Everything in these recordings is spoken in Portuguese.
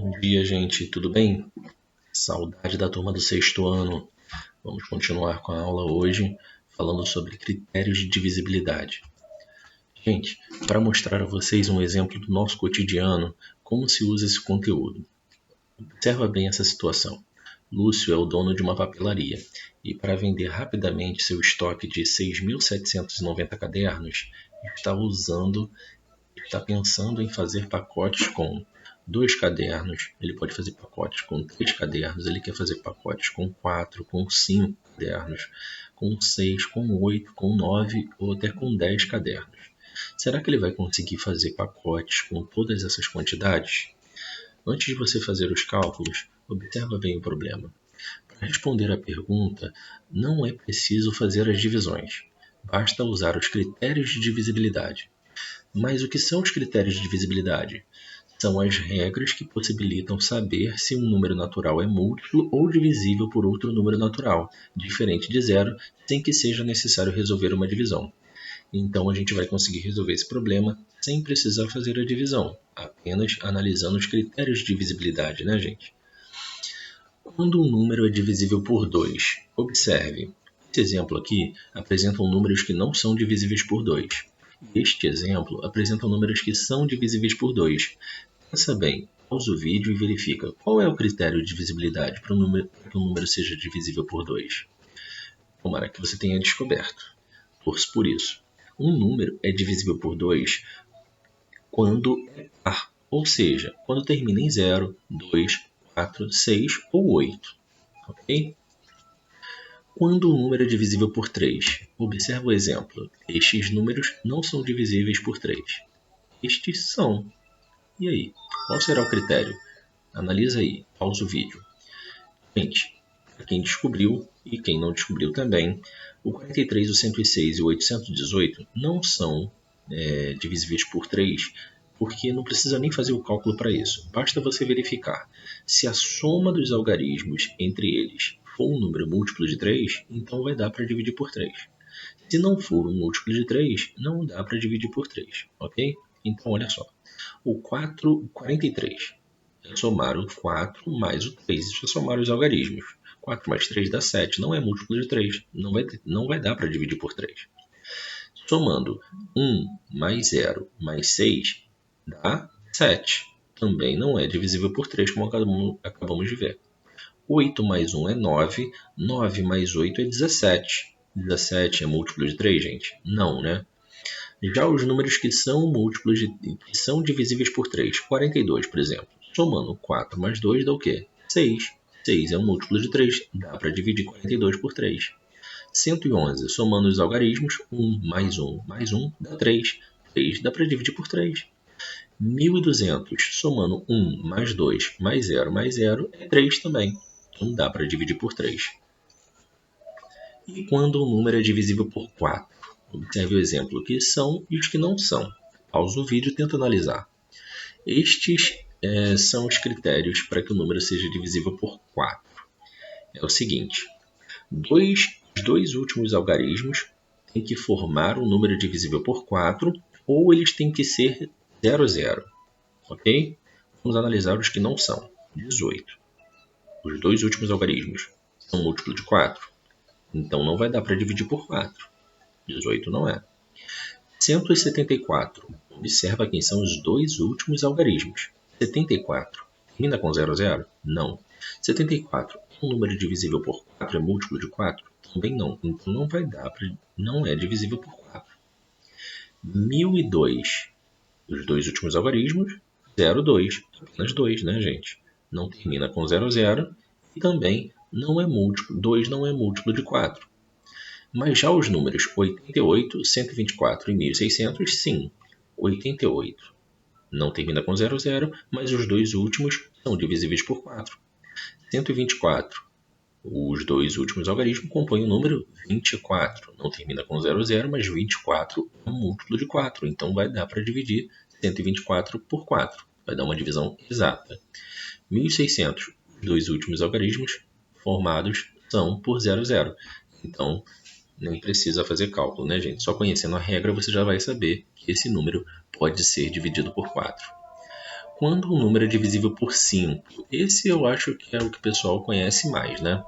Bom dia, gente. Tudo bem? Saudade da turma do sexto ano. Vamos continuar com a aula hoje, falando sobre critérios de divisibilidade. Gente, para mostrar a vocês um exemplo do nosso cotidiano, como se usa esse conteúdo. Observa bem essa situação. Lúcio é o dono de uma papelaria e, para vender rapidamente seu estoque de 6.790 cadernos, está pensando em fazer pacotes com 2 cadernos, ele pode fazer pacotes com 3 cadernos, ele quer fazer pacotes com 4, com 5 cadernos, com 6, com 8, com 9 ou até com 10 cadernos. Será que ele vai conseguir fazer pacotes com todas essas quantidades? Antes de você fazer os cálculos, observa bem o problema. Para responder à pergunta, não é preciso fazer as divisões. Basta usar os critérios de divisibilidade. Mas o que são os critérios de divisibilidade? São as regras que possibilitam saber se um número natural é múltiplo ou divisível por outro número natural, diferente de zero, sem que seja necessário resolver uma divisão. Então a gente vai conseguir resolver esse problema sem precisar fazer a divisão, apenas analisando os critérios de divisibilidade, né, gente? Quando um número é divisível por 2, observe. Esse exemplo aqui apresenta números que não são divisíveis por 2. Este exemplo apresenta números que são divisíveis por 2. Pensa bem, pausa o vídeo e verifica qual é o critério de divisibilidade para que um número seja divisível por 2. Tomara que você tenha descoberto. Torço por isso. Um número é divisível por 2 quando é par, ou seja, quando termina em 0, 2, 4, 6 ou 8. Ok? Quando um número é divisível por 3, observa o exemplo. Estes números não são divisíveis por 3. Estes são. E aí, qual será o critério? Analisa aí, pausa o vídeo. Gente, para quem descobriu e quem não descobriu também, o 43, o 106 e o 818 não são divisíveis por 3, porque não precisa nem fazer o cálculo para isso. Basta você verificar. Se a soma dos algarismos entre eles for um número múltiplo de 3, então vai dar para dividir por 3. Se não for um múltiplo de 3, não dá para dividir por 3, ok? Então, olha só. O 43 é somar o 4 mais o 3. Isso é somar os algarismos. 4 mais 3 dá 7. Não é múltiplo de 3. Não vai dar para dividir por 3. Somando 1 mais 0 mais 6 dá 7. Também não é divisível por 3, como acabamos de ver. 8 mais 1 é 9. 9 mais 8 é 17. 17 é múltiplo de 3, gente? Não, né? Já os números que são múltiplos, que são divisíveis por 3, 42, por exemplo, somando 4 mais 2 dá o quê? 6. 6 é um múltiplo de 3, dá para dividir 42 por 3. 111, somando os algarismos, 1 mais 1 mais 1 dá 3. 3 dá para dividir por 3. 1200, somando 1 mais 2 mais 0 é 3 também. Então dá para dividir por 3. E quando um número é divisível por 4? Observe o exemplo que são e os que não são. Pausa o vídeo e tenta analisar. Estes são os critérios para que o número seja divisível por 4. É o seguinte, os dois últimos algarismos têm que formar um número divisível por 4 ou eles têm que ser 0, 0. Ok? Vamos analisar os que não são. 18. Os dois últimos algarismos são múltiplo de 4. Então não vai dar para dividir por 4. 18 não é. 174. Observa quem são os dois últimos algarismos. 74. Termina com 0, 0? Não. 74. Um número divisível por 4 é múltiplo de 4? Também não. Então não vai dar não é divisível por 4. 1002. Os dois últimos algarismos, 0, 2. Apenas 2, né, gente? Não termina com 0, 0. E também não é múltiplo. 2 não é múltiplo de 4. Mas já os números 88, 124 e 1600, sim, 88. Não termina com 00, mas os dois últimos são divisíveis por 4. 124. Os dois últimos algarismos compõem o número 24. Não termina com 00, mas 24 é um múltiplo de 4. Então vai dar para dividir 124 por 4. Vai dar uma divisão exata. 1600. Os dois últimos algarismos formados são por 00. Então, nem precisa fazer cálculo, né, gente? Só conhecendo a regra você já vai saber que esse número pode ser dividido por 4. Quando um número é divisível por 5, esse eu acho que é o que o pessoal conhece mais, né?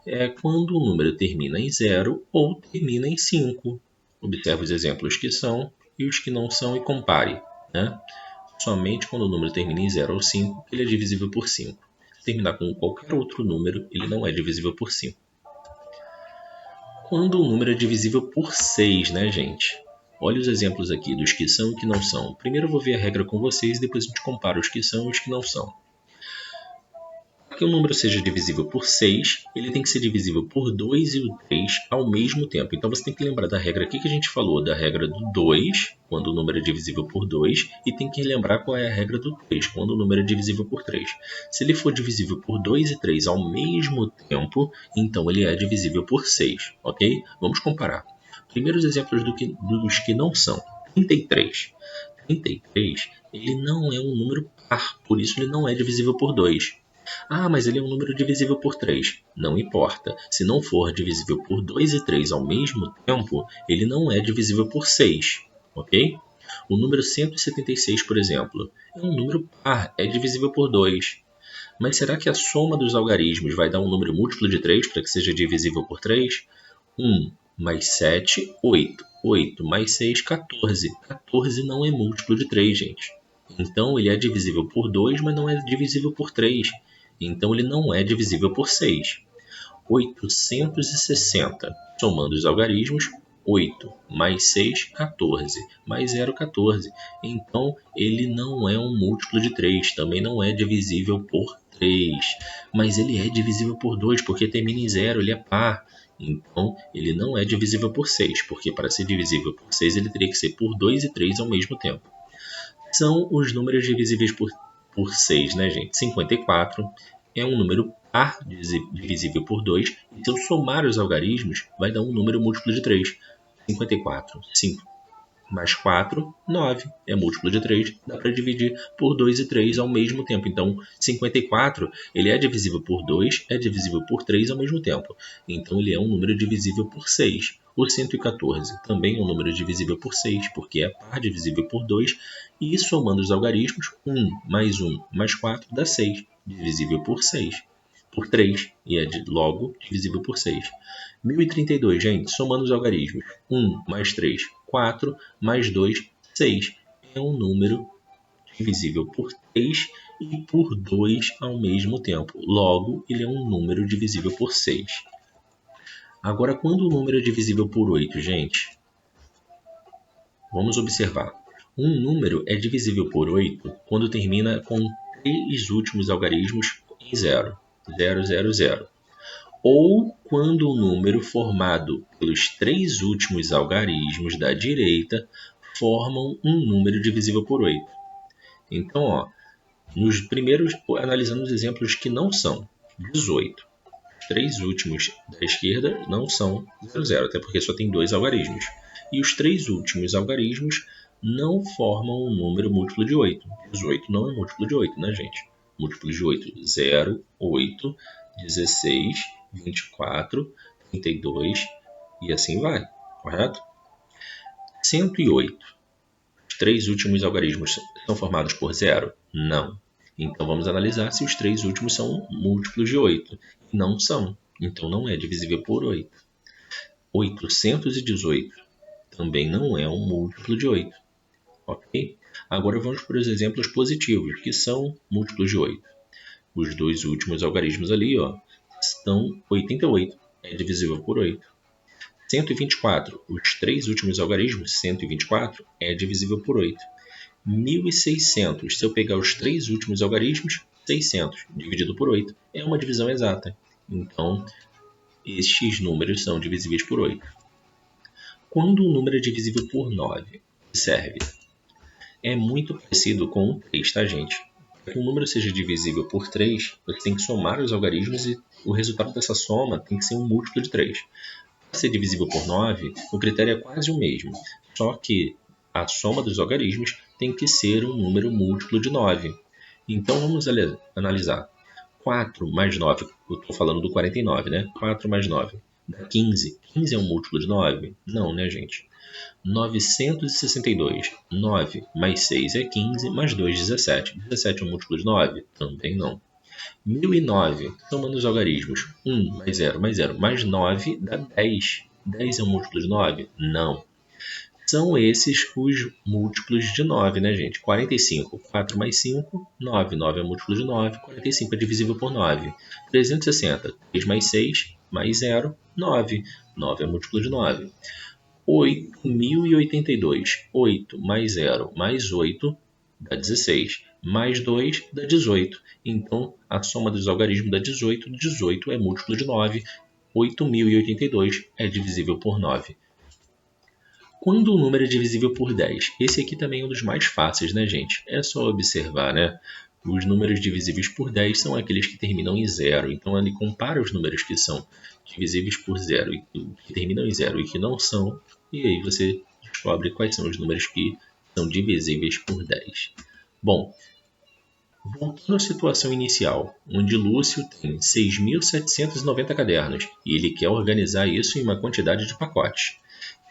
É quando o número termina em 0 ou termina em 5. Observe os exemplos que são e os que não são e compare, né? Somente quando o número termina em 0 ou 5, ele é divisível por 5. Se terminar com qualquer outro número, ele não é divisível por 5. Quando o número é divisível por 6, né, gente? Olha os exemplos aqui dos que são e que não são. Primeiro eu vou ver a regra com vocês e depois a gente compara os que são e os que não são. Para que um número seja divisível por 6, ele tem que ser divisível por 2 e o 3 ao mesmo tempo. Então você tem que lembrar da regra aqui que a gente falou, da regra do 2, quando o número é divisível por 2, e tem que lembrar qual é a regra do 3, quando o número é divisível por 3. Se ele for divisível por 2 e 3 ao mesmo tempo, então ele é divisível por 6, ok? Vamos comparar. Primeiros exemplos dos que não são. 33. 33, ele não é um número par, por isso ele não é divisível por 2. Ah, mas ele é um número divisível por 3. Não importa. Se não for divisível por 2 e 3 ao mesmo tempo, ele não é divisível por 6. Ok? O número 176, por exemplo, é um número par, é divisível por 2. Mas será que a soma dos algarismos vai dar um número múltiplo de 3 para que seja divisível por 3? 1 mais 7, 8. 8 mais 6, 14. 14 não é múltiplo de 3, gente. Então ele é divisível por 2, mas não é divisível por 3. Então ele não é divisível por 6. 860. Somando os algarismos, 8 mais 6, 14. Mais 0, 14. Então ele não é um múltiplo de 3. Também não é divisível por 3. Mas ele é divisível por 2, porque termina em 0, ele é par. Então ele não é divisível por 6, porque para ser divisível por 6 ele teria que ser por 2 e 3 ao mesmo tempo. São os números divisíveis por 6, né, gente? 54 é um número par divisível por 2, e se eu somar os algarismos, vai dar um número múltiplo de 3. 54, 5 mais 4, 9. É múltiplo de 3, dá para dividir por 2 e 3 ao mesmo tempo. Então, 54, ele é divisível por 2, é divisível por 3 ao mesmo tempo. Então, ele é um número divisível por 6. O 114 também é um número divisível por 6, porque é par divisível por 2. E somando os algarismos, 1 mais 4 dá 6, divisível por 6. Por 3, e é logo divisível por 6. 1032, gente, somando os algarismos. 1 mais 3, 4, mais 2, 6. É um número divisível por 3 e por 2 ao mesmo tempo. Logo, ele é um número divisível por 6. Agora, quando o número é divisível por 8, gente? Vamos observar. Um número é divisível por 8 quando termina com 3 últimos algarismos em 0. 0, 0, 0. Ou quando o número formado pelos 3 últimos algarismos da direita formam um número divisível por 8. Então, ó, nos primeiros, analisando os exemplos que não são 18. Os 3 últimos da esquerda não são 0, 0, até porque só tem 2 algarismos. E os 3 últimos algarismos não formam um número múltiplo de 8. 18 não é múltiplo de 8, né, gente? Múltiplo de 8, 0, 8, 16, 24, 32 e assim vai, correto? 108. Os 3 últimos algarismos são formados por 0? Não. Então vamos analisar se os 3 últimos são múltiplos de 8. Não são. Então não é divisível por 8. 818 também não é um múltiplo de 8. Ok? Agora vamos para os exemplos positivos, que são múltiplos de 8. Os 2 últimos algarismos ali, ó, estão 88. É divisível por 8. 124. Os 3 últimos algarismos, 124, é divisível por 8. 1600. Se eu pegar os 3 últimos algarismos, 600 dividido por 8 é uma divisão exata. Então, estes números são divisíveis por 8. Quando um número é divisível por 9, observe. É muito parecido com o 3, tá, gente? Para que um número seja divisível por 3, você tem que somar os algarismos e o resultado dessa soma tem que ser um múltiplo de 3. Para ser divisível por 9, o critério é quase o mesmo, só que a soma dos algarismos tem que ser um número múltiplo de 9. Então vamos analisar. 4 mais 9, eu estou falando do 49, né? 4 mais 9. dá 15. 15 é um múltiplo de 9? Não, né, gente? 962. 9 mais 6 é 15, mais 2, 17. 17 é um múltiplo de 9? Também não. 1009, somando os algarismos. 1 mais 0 mais 0 mais 9 dá 10. 10 é um múltiplo de 9? Não. São esses os múltiplos de 9, né, gente? 45, 4 mais 5, 9. 9 é múltiplo de 9, 45 é divisível por 9. 360, 3 mais 6, mais 0, 9. 9 é múltiplo de 9. 8.082. 8 mais 0 mais 8 dá 16. Mais 2 dá 18. Então, a soma dos algarismos dá 18. 18 é múltiplo de 9. 8.082 é divisível por 9. Quando o número é divisível por 10? Esse aqui também é um dos mais fáceis, né, gente? É só observar, né? Os números divisíveis por 10 são aqueles que terminam em 0. Então, ele compara os números que são divisíveis por 0 e que terminam em 0 e que não são. E aí você descobre quais são os números que são divisíveis por 10. Bom, voltando à situação inicial, onde Lúcio tem 6.790 cadernos e ele quer organizar isso em uma quantidade de pacotes.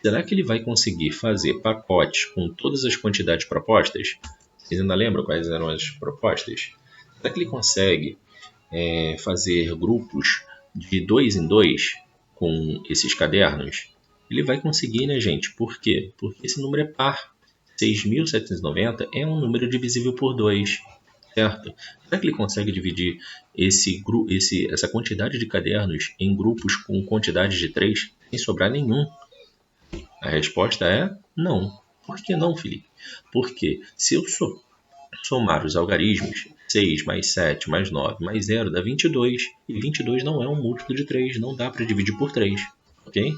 Será que ele vai conseguir fazer pacotes com todas as quantidades propostas? Vocês ainda lembram quais eram as propostas? Será que ele consegue fazer grupos de 2 em 2 com esses cadernos? Ele vai conseguir, né, gente? Por quê? Porque esse número é par. 6.790 é um número divisível por 2, certo? Será que ele consegue dividir essa quantidade de cadernos em grupos com quantidades de 3 sem sobrar nenhum? A resposta é não. Por que não, Felipe? Porque se eu somar os algarismos, 6 mais 7 mais 9 mais 0 dá 22. E 22 não é um múltiplo de 3, não dá para dividir por 3. Ok?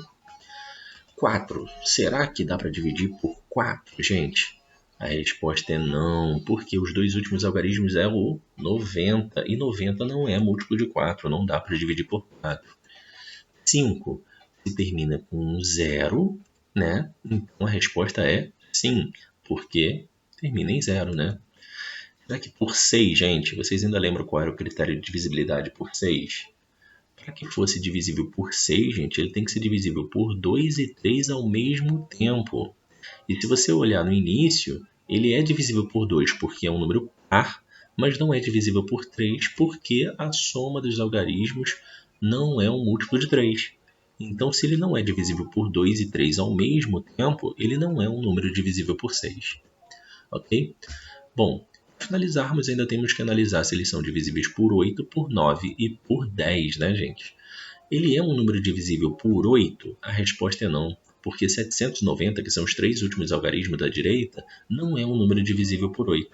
4. Será que dá para dividir por 4, gente? A resposta é não, porque os dois últimos algarismos é o 90. E 90 não é múltiplo de 4, não dá para dividir por 4. 5. Se termina com 0, né? Então a resposta é sim, porque termina em 0, né? Será que por 6, gente, vocês ainda lembram qual era o critério de divisibilidade por 6? Para que fosse divisível por 6, gente, ele tem que ser divisível por 2 e 3 ao mesmo tempo. E se você olhar no início, ele é divisível por 2 porque é um número par, mas não é divisível por 3 porque a soma dos algarismos não é um múltiplo de 3. Então, se ele não é divisível por 2 e 3 ao mesmo tempo, ele não é um número divisível por 6. Ok? Bom, para finalizarmos, ainda temos que analisar se eles são divisíveis por 8, por 9 e por 10, né, gente? Ele é um número divisível por 8? A resposta é não, porque 790, que são os 3 últimos algarismos da direita, não é um número divisível por 8.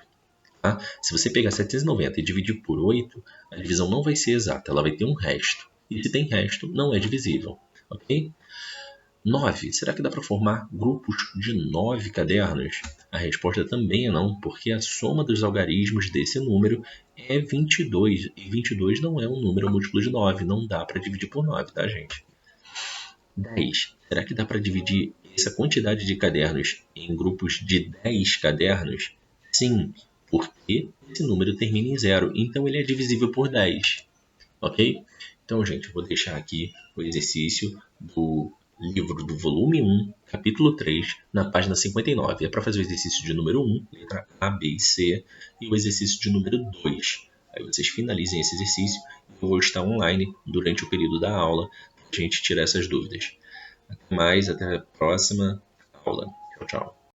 Tá? Se você pegar 790 e dividir por 8, a divisão não vai ser exata, ela vai ter um resto. E se tem resto, não é divisível. Ok? 9. Será que dá para formar grupos de 9 cadernos? A resposta também é não, porque a soma dos algarismos desse número é 22. E 22 não é um número múltiplo de 9. Não dá para dividir por 9, tá, gente? 10. Será que dá para dividir essa quantidade de cadernos em grupos de 10 cadernos? Sim, porque esse número termina em 0. Então ele é divisível por 10. Ok? Então, gente, eu vou deixar aqui o exercício do livro do volume 1, capítulo 3, na página 59. É para fazer o exercício de número 1, letra A, B e C, e o exercício de número 2. Aí vocês finalizem esse exercício e eu vou estar online durante o período da aula para a gente tirar essas dúvidas. Até mais, até a próxima aula. Tchau, tchau.